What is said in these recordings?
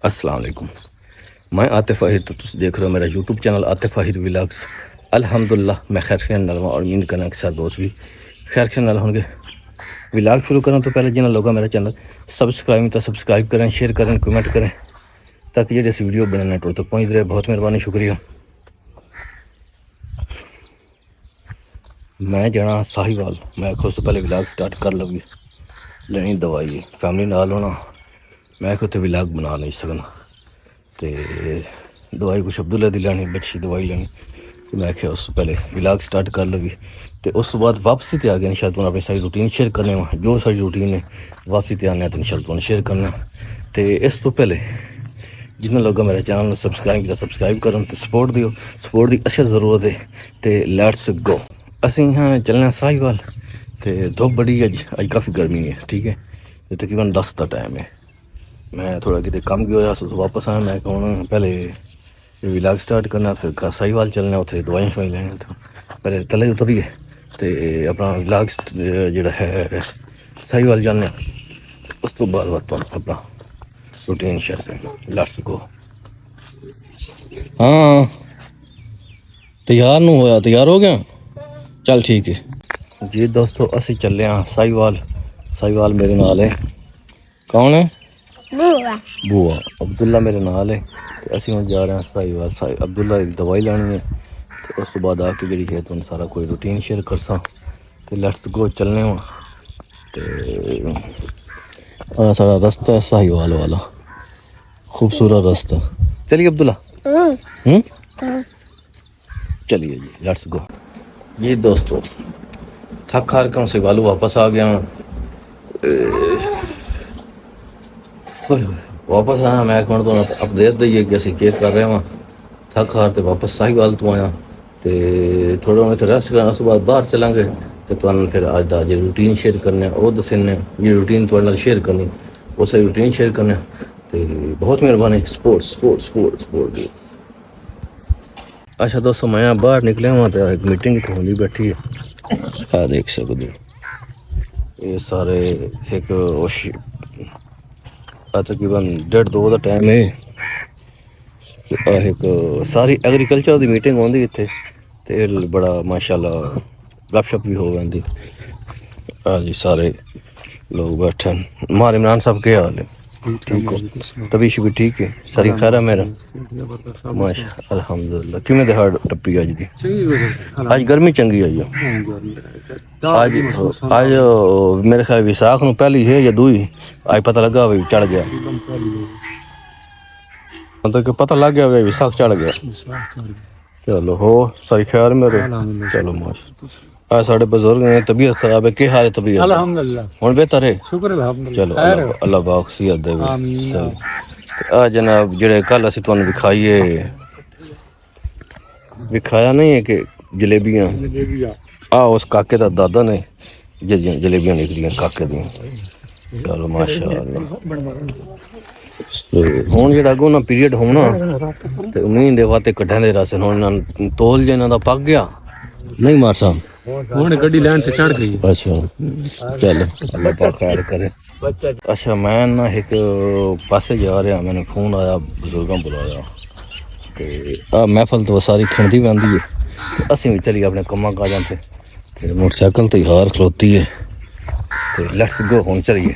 अस्सलाम वालेकुम। मैं आतिफ आहिर, तो तुम देख रहे हो मेरा YouTube channel Atif Ahir vlogs. अल्हम्दुलिल्लाह मैं खैर खैर नाल और उम्मीद करना कि सारे दोस्त भी खैर खैर नाल होंगे। व्लॉग शुरू करने तो पहले जिन्हें लोग मेरा चैनल सब्सक्राइब तो सब्सक्राइब करें, शेयर करें, कमेंट करें ताकि जो इस वीडियो बनने टोर तक पहुँच रहे। बहुत मेहरबानी, शुक्रिया। मैं जाना साहिवाल, मैं खुद से पहले व्लॉग स्टार्ट कर लगी लेनी दवाई फैमिली नाल होना, मैं उत्थे व्लॉग बना नहीं सकना। तो दवाई कुछ अब्दुल्ला दी लैनी, बच्ची दवाई लैनी, तो मैं आख्या उस पहले व्लॉग स्टार्ट कर लगी। तो उस बाद वापसी ते आ गया शायद तुम अपनी सारी रूटीन शेयर करने वा, जो सारी रूटीन है वापसी ते आने तो शायद तुम शेयर करना। तो इस तो पहले जिन्हें लोग मेरे चैनल सब्सक्राइब किया सब्सक्राइब करो तो सपोर्ट दियो, सपोर्ट की अच्छा ज़रूरत है। तो लैट्स गो। असी हाँ चलने साहिवाल। तो धुप बड़ी अज काफ़ी गर्मी है, ठीक है। तो तकरीबन 10 का टाइम है। मैं थोड़ा कितने कम गया वापस आया। मैं कहूँ पहले व्लॉग स्टार्ट करना, फिर साहिवाल चलना, उत्थे दवाइयां शवाई लैनी। तो पहले तले उतरिए तो अपना व्लॉग जोड़ा है साहिवाल जाने, उस तो बाद तो अपना रूटीन शेयर करना। Let's go. हाँ तैयार नहीं होया, तैयार हो गया, चल ठीक है जी दोस्तों। असी चले हाँ साहिवाल। साहिवाल मेरे नाल है। कौन है? बुआ। बुआ अब्दुल्ला मेरे नाल है। तो असी हम जा रहे हैं साहिवाल। अब्दुल्ला की दवाई लैनी है। तो उस तो बाद आके जी है तुम सारा कोई रूटीन शेयर कर सा। तो लेट्स गो चलने वा। तो सारा रास्ता है साहिवाल वाला, खूबसूरत रास्ता। चलिए अब्दुल्ला। चलिए जी लेट्स गो। ये दोस्तों थक हार कर से वालू वापस आ गया। वापस आया मैं कौन तो अपडेट दईए कि असं केयर कर रहे वहाँ। थक हार तो वापस साहिवाल तो आया। तो थोड़ा मैं रेस्ट करना, उस बाद बाहर चलेंगे। तो तुम फिर अज का जो रूटीन शेयर करने वो दसने, ये रूटीन थोड़े शेयर करनी, उस रूटीन शेयर करने। तो बहुत मेहरबानी। स्पोर्ट स्पोर्ट स्पोर्ट स्पोर्ट दी। अच्छा दोस्तों मैं बाहर निकले वहाँ तो एक मीटिंग इतनी होंगी बैठी है, देख सकते हो। ये सारे एक तकरीबन 1:30-2 का टाइम है। एक सारी एग्रीकल्चर की मीटिंग होंगी इतने। तो बड़ा माशाल्लाह गपशप भी हो जाती। हाँ जी सारे लोग बैठे। मार इमरान साहब क्या हाल है? ठीक हो? तबीश भी ठीक है? सारी खैर है मेरा माशा अल्हम्दुलिल्लाह। किमें दिहाड़ टप्पी अज दी? अज गर्मी चंगी आई है। अज मेरे ख्याल विसाख न पहली है या दूई, अज पता लगा भाई चढ़ गया, मतलब कि पता लग गया भाई विसाख चढ़ गया। चलो हो सारी खैर मेरे। चलो माशा आज साढ़े बुजुर्ग ने तबीयत खराब है, क्या हाल है तबीयत? हुन बेहतर है, चलो अल्लाह पाक सेहत देवे। आ जनाब जेड़े कल असी तुहानू विखाया नहीं है कि जलेबियां, आ उस काके दा दादा ने जलेबियां निकलियां काके दी। चलो माशाअल्लाह। हुन जेड़ा अगों ना पीरियड होना ते उम्मीद दे वाते कड्ढां दे रस हुन तोल जे इन्हां दा पक गया नहीं मार साहब, हुन गड्डी लैंड ते चढ़ गई। अच्छा चलो अल्लाह पाक खैर करे। अच्छा मैं ना एक पासे जा रहा, मैंने फोन आया, बुजुर्गों बुलाया। तो महफल तो सारी खिंदी पैंदी है। असीं भी चलिए अपने कम्मा काजां ते। मोटरसाइकिल तो हार खलोती है। तो लेट्स गो हुन चलिए,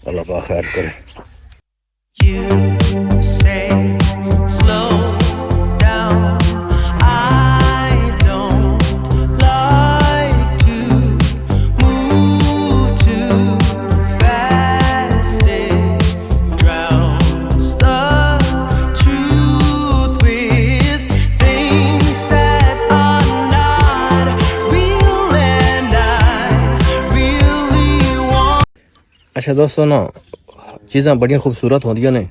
अल्लाह पाक खैर करे। अच्छा दोस्तों ना चीज़ां बड़ियां खूबसूरत होंदियां ने,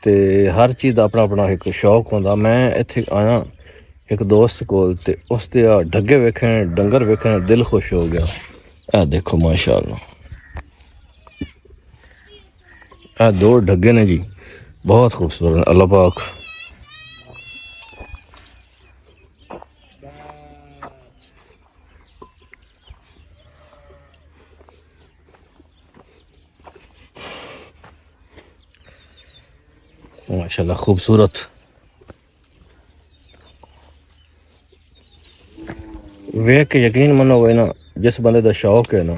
तो हर चीज़ का अपना अपना एक शौक होंदा। मैं इत्थे आया एक दोस्त कोल, ते उसदे डग्गे वेखने, डंगर वेखने दिल खुश हो गया। ए देखो माशाअल्लाह, ए 2 डग्गे ने जी, बहुत खूबसूरत। अल्लाह पाक माशाल्लाह खूबसूरत। वेख के यकीन मनोगे ना, जिस बंदे का शौक है ना,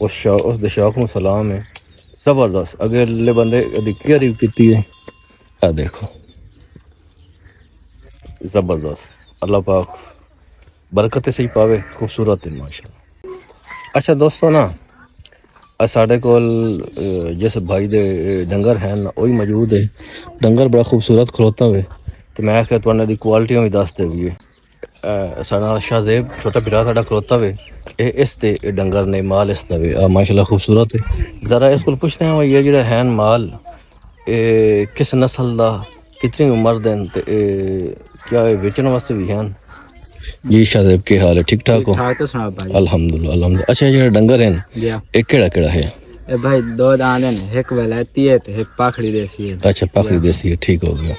उस दे शौक में सलाम है। जबरदस्त अगले बंदे की केयर की है। आ देखो जबरदस्त, अल्लाह पाक बरकत सही पावे, खूबसूरत है माशाल्लाह। अच्छा दोस्तों ना, साढ़े कोल जिस भाई दे डंगर हैं ना वही मौजूद है। डंगर बड़ा खूबसूरत खलोता हुए, तो मैं आख्या तुहानू दी क्वालिटी भी दस देवी है। साढ़ा शाहजेब छोटा बिरा साढ़ा खलोता हुए, इस दे डंगर ने माल इस दा वे माशाल्लाह खूबसूरत है। ज़रा इस कोल पुछते हैं ये जेड़ा हैं माल किस नस्ल दा, कितनी उम्र दे ते क्या बेचने वास्ते भी हैं? जी शाहजेब के हाल है? ठीक ठाक हो? तो सुना भाई। अल्हम्दुलिल्लाह अल्हम्दुलिल्लाह। अच्छा ये डंगर हैं एक केड़ा केड़ा है? ए भाई दो दांत हैं, एक वलैती है ते एक पाखड़ी देसी है। अच्छा पकड़ी देसी है, ठीक हो गया।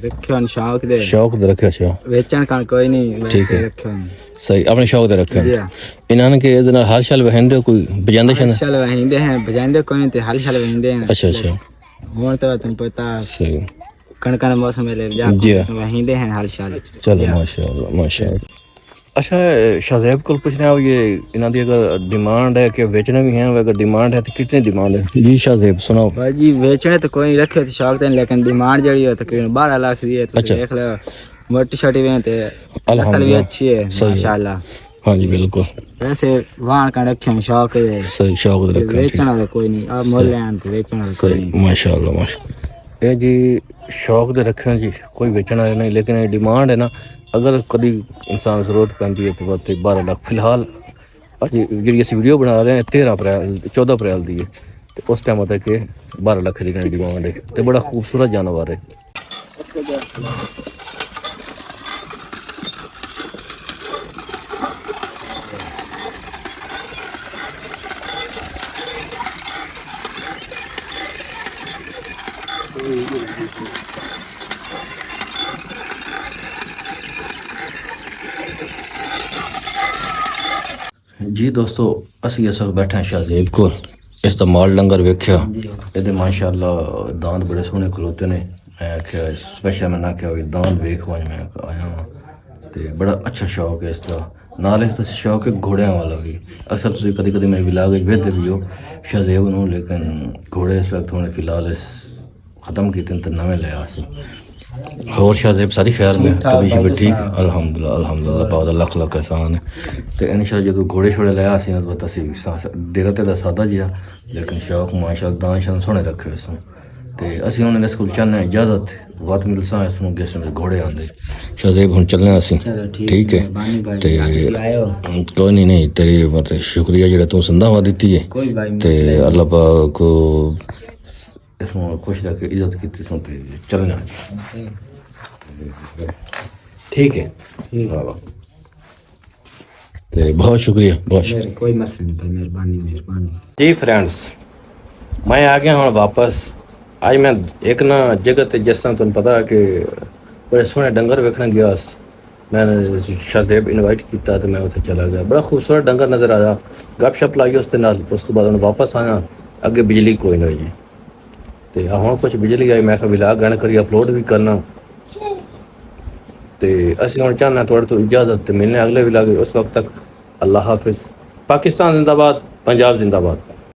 रखियो न शौक दे, शौक दे रखे। अच्छा वेचन का कोई नहीं, ठीक वैसे है। रखियो न। सही अपने शौक दे रखे जी हैं। हाँ। इन्होंने के इधर हाल शाल वहंदे कोई बजांदे हल शन? शल वहींदे हैं, बजाइंदे कोई नहीं ते हल शल वहींदे हैं। अच्छा अच्छा मोर तो तुम पता सही। कणका मौसम में ले जा जी हाँ। वहींदे हैं हल शल। चलो माशाल्लाह माशाल्लाह। अच्छा शाहजेब को पूछना है ये इन्हों की अगर डिमांड है कि बेचने भी हैं, अगर डिमांड है तो कितनी डिमांड है? जी शाहजेब सुनाओ। भाई जी वेचने तो कोई नहीं रखे तो शौक दें, लेकिन डिमांड जड़ी हो तकरीबन 12 लाख की है। तो अच्छा। देख लो मोटी छोटी भी है ते नस्ल भी अच्छी है माशाल्लाह। हाँ जी बिल्कुल वैसे वहाँ का रखे शौक है, सही। शौक दे रखे वेचना तो कोई नहीं, अब मोल लें तो बेचना तो कोई सही नहीं। माशाल्लाह माशाल्लाह। ये जी शौक दे रखे हैं जी, कोई बेचना है नहीं, लेकिन ये डिमांड है ना, अगर कभी इंसान जरूरत पैंती है तो बात 12 लाख फिलहाल अज जी अस वीडियो बना रहे हैं 13 अप्रैल 14 अप्रैल की है, तो उस टाइम मतलब कि 12 लाख की डिमांड है। तो बड़ा खूबसूरत जानवर है। जी दोस्तों असी इस वक्त बैठे हैं शाहजेब को, इसका माल डंगर वेख्या, ये माशाल्लाह दांत बड़े सोहने खलोते ने। मैं आख्या स्पेशल मैंने आख्या दांत वेख वज मैं आया हाँ, तो बड़ा अच्छा शौक है इसका। नाल इसका शौक है घोड़ियां वाला भी। अक्सर तुम कभी कभी मेरे विलाग वेखते भी हो शाहजेब नूं, लेकिन घोड़े इस वक्त होने फिलहाल इस ख़त्म किए तो नवे ले आसी। और शाहजेब सारी खैर में कभी भी ठीक? अल्हम्दुलिल्लाह अल्हम्दुलिल्लाह पाक दा लख लख एहसान है। तो इंशाल्लाह जो घोड़े छोड़े लाया सी ना तो असी डेरा ते सादा जिहा, लेकिन शौक माशाल्लाह दान शान सोहने रखे इसनूं। तो असी हुण इस कोल चाहने इजाजत वत मिलसा इसनूं कि इसमें घोड़े आंदे। शाहजेब हुण चलने असी ठीक है। तो कोई नहीं नहीं तेरी मतलब शुक्रिया जेड़ा तू संधावा दी है, तो अल्लाह पाक इसमें खुश रखे इज्जत की चलना ठीक है। तो बहुत शुक्रिया बहुत शुक्रिया। कोई मसला नहीं भाई, मेहरबानी मेहरबानी। जी फ्रेंड्स मैं आ गया हूँ वापस। आज मैं एक ना जगह ते जिस तरह तुम पता है कि बड़े सोहने डंगर वेखने गया, मैंने शाहजेब इनवाइट किया तो मैं उत्थे चला गया। बड़ा खूबसूरत डंगर नज़र आया, गप शप लाई उसके नाल। उस तो बाद वापस आया, अगे बिजली कोई ना जी। तो हुण कुछ बिजली आई, मैं विलाग गाने करी अपलोड भी करना। तो असीं हुण चाहना थोड़े तो इजाज़त, तो मिलने अगले विलाग। उस वक्त तक अल्लाह हाफिज़। पाकिस्तान जिंदाबाद, पंजाब जिंदाबाद।